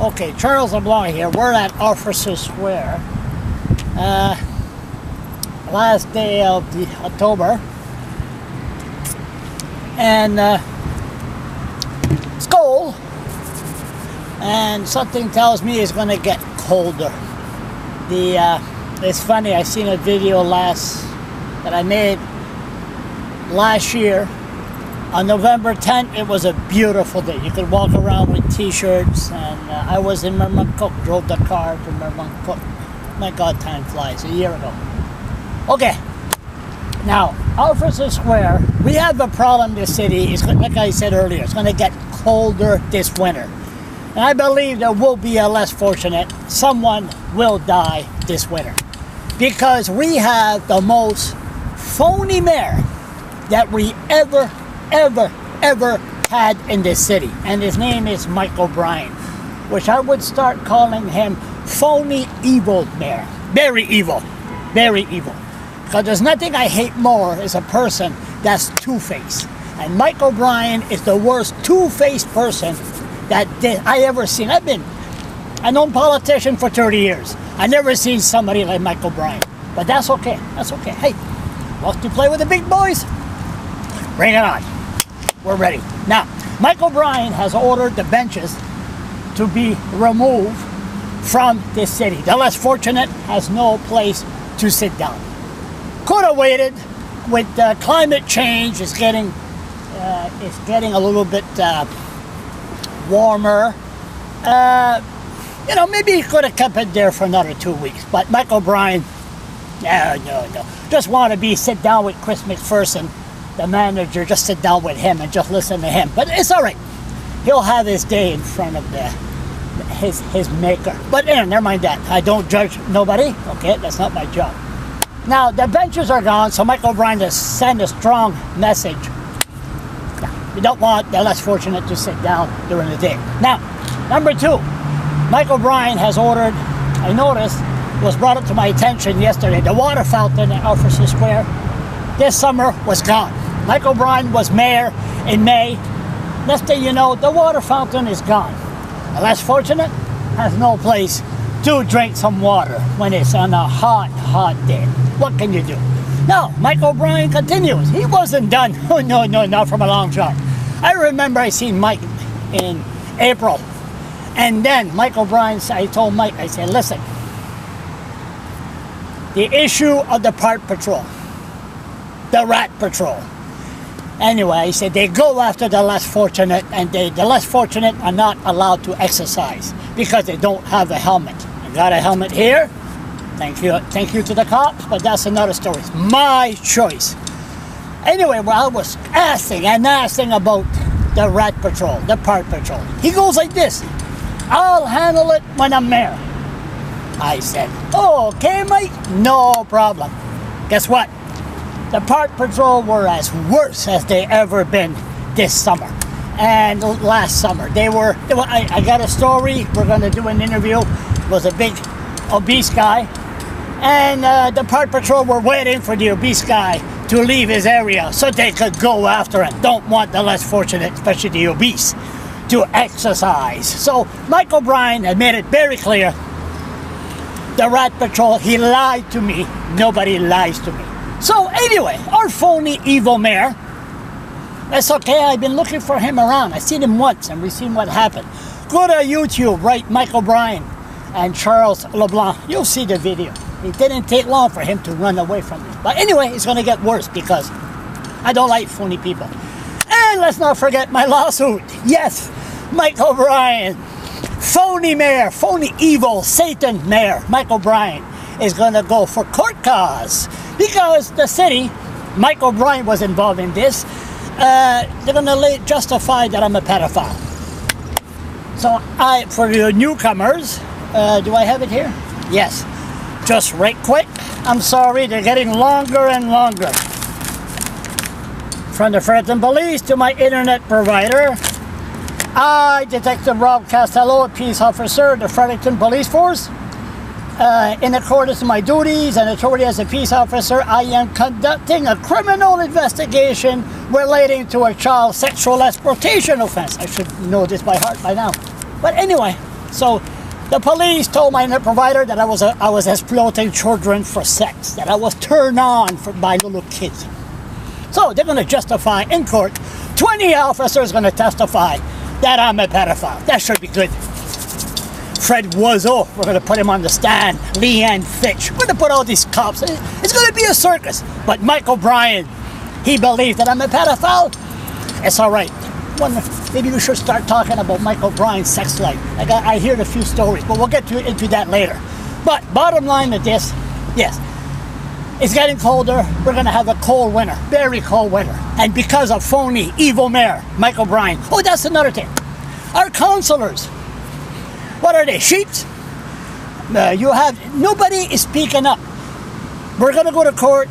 Okay, Charles LeBlanc here. We're at Officer Square. Last day of the October. And it's cold. And something tells me it's going to get colder. It's funny, I seen a video that I made last year. On November 10th, it was a beautiful day. You could walk around with t-shirts, and I was in Mermancook, drove the car to Mermancook. My God, time flies, a year ago. Okay, now, Officer Square, we have a problem in this city. It's, like I said earlier, it's going to get colder this winter. And I believe there will be a less fortunate. Someone will die this winter. Because we have the most phony mayor that we ever had in this city, and his name is Mike O'Brien, which I would start calling him phony evil mayor. Very evil, because there's nothing I hate more as a person that's two-faced, and Mike O'Brien is the worst two-faced person that I ever seen. I known politician for 30 years. I never seen somebody like Mike O'Brien, but that's okay. Hey, want to play with the big boys? Bring it on. We're ready. Now, Mike O'Brien has ordered the benches to be removed from this city. The less fortunate has no place to sit down. Could have waited. With climate change, it's getting a little bit warmer. Maybe he could have kept it there for another 2 weeks. But Mike O'Brien, no. Just want to sit down with Chris McPherson, the manager, just sit down with him and just listen to him. But it's all right. He'll have his day in front of his maker. But never mind that. I don't judge nobody. Okay, that's not my job. Now, the benches are gone, so Mike O'Brien has sent a strong message. We don't want the less fortunate to sit down during the day. Now, number two, Mike O'Brien has ordered, I noticed, was brought up to my attention yesterday, the water fountain at Officer Square this summer was gone. Mike O'Brien was mayor in May. Next thing you know, the water fountain is gone. The less fortunate has no place to drink some water when it's on a hot day. What can you do? Now, Mike O'Brien continues. He wasn't done. Oh, no, not from a long shot. I remember I seen Mike in April. And then Mike O'Brien, I told Mike, I said, listen, the issue of the park patrol, the rat patrol. Anyway, he said they go after the less fortunate, and the less fortunate are not allowed to exercise because they don't have a helmet. I got a helmet here. Thank you to the cops, but that's another story. It's my choice. Anyway, I was asking about the rat patrol, the park patrol. He goes like this: I'll handle it when I'm mayor. I said, oh, okay, Mike, no problem. Guess what? The park patrol were as worse as they ever been this summer and last summer. I got a story. We're going to do an interview. It was a big obese guy, and the park patrol were waiting for the obese guy to leave his area so they could go after him. Don't want the less fortunate, especially the obese, to exercise. So Mike O'Brien had made it very clear. The rat patrol, he lied to me. Nobody lies to me. So anyway, our phony evil mayor, that's okay. I've been looking for him around. I've seen him once and we've seen what happened. Go to YouTube, write Mike O'Brien and Charles LeBlanc. You'll see the video. It didn't take long for him to run away from me. But anyway, it's going to get worse because I don't like phony people. And let's not forget my lawsuit. Yes, Mike O'Brien, phony mayor, phony evil Satan mayor, Mike O'Brien is going to go for court cause. Because the city, Mike O'Brien was involved in this, they're going to justify that I'm a pedophile. So for the newcomers, do I have it here? Yes. Just right quick. I'm sorry, they're getting longer and longer. From the Fredericton Police to my internet provider, I, Detective Rob Castello, a peace officer, the Fredericton Police Force. In accordance with my duties and authority as a peace officer, I am conducting a criminal investigation relating to a child sexual exploitation offense. I should know this by heart by now. But anyway, So the police told my internet provider that I was exploiting children for sex, that I was turned on by little kids. So they're going to justify in court. 20 officers going to testify that I'm a pedophile. That should be good. Fred Wuzzo, we're going to put him on the stand. Leanne Fitch, we're going to put all these cops. It's going to be a circus. But Mike O'Brien, he believes that I'm a pedophile. It's all right. Maybe we should start talking about Mike O'Brien's sex life. I heard a few stories, but we'll get into that later. But bottom line of this, yes, it's getting colder. We're going to have a cold winter, very cold winter. And because of phony, evil mayor, Mike O'Brien. Oh, that's another thing. Our councillors, what are they, sheeps? Nobody is speaking up. We're going to go to court,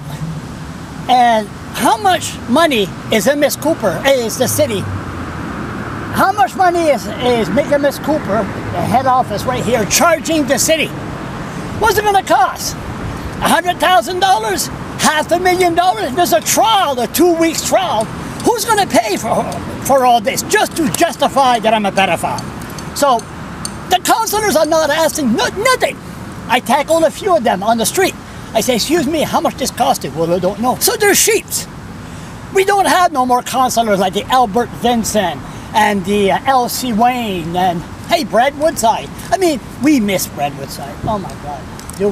and how much money is in Miss Cooper, is the city? How much money is making Miss Cooper, the head office right here, charging the city? What's it going to cost? $100,000? $500,000? There's a trial, a 2-week trial. Who's going to pay for all this just to justify that I'm a pedophile? So the councillors are not asking nothing. I tackled a few of them on the street. I say, excuse me, how much this costed? Well, I don't know. So they're sheeps. We don't have no more councillors like the Albert Vincent and the L.C. Wayne and, hey, Brad Woodside. I mean, we miss Brad Woodside. Oh my God, do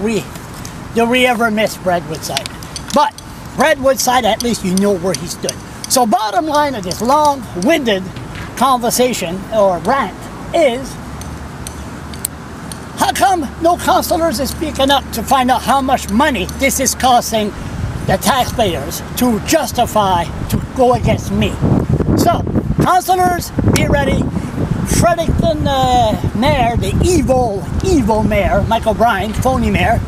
we ever miss Brad Woodside? But Brad Woodside, at least you know where he stood. So bottom line of this long-winded conversation or rant is, how come no councillors is speaking up to find out how much money this is costing the taxpayers to justify to go against me? So, councillors, be ready. Fredericton Mayor, the evil mayor, Mike O'Brien, phony mayor,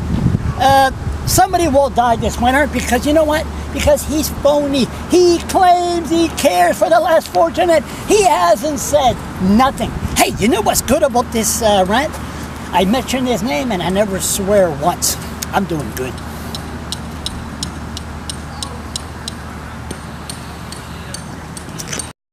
somebody will die this winter because you know what? Because he's phony. He claims he cares for the less fortunate. He hasn't said nothing. Hey, you know what's good about this rant? I mention his name and I never swear once. I'm doing good.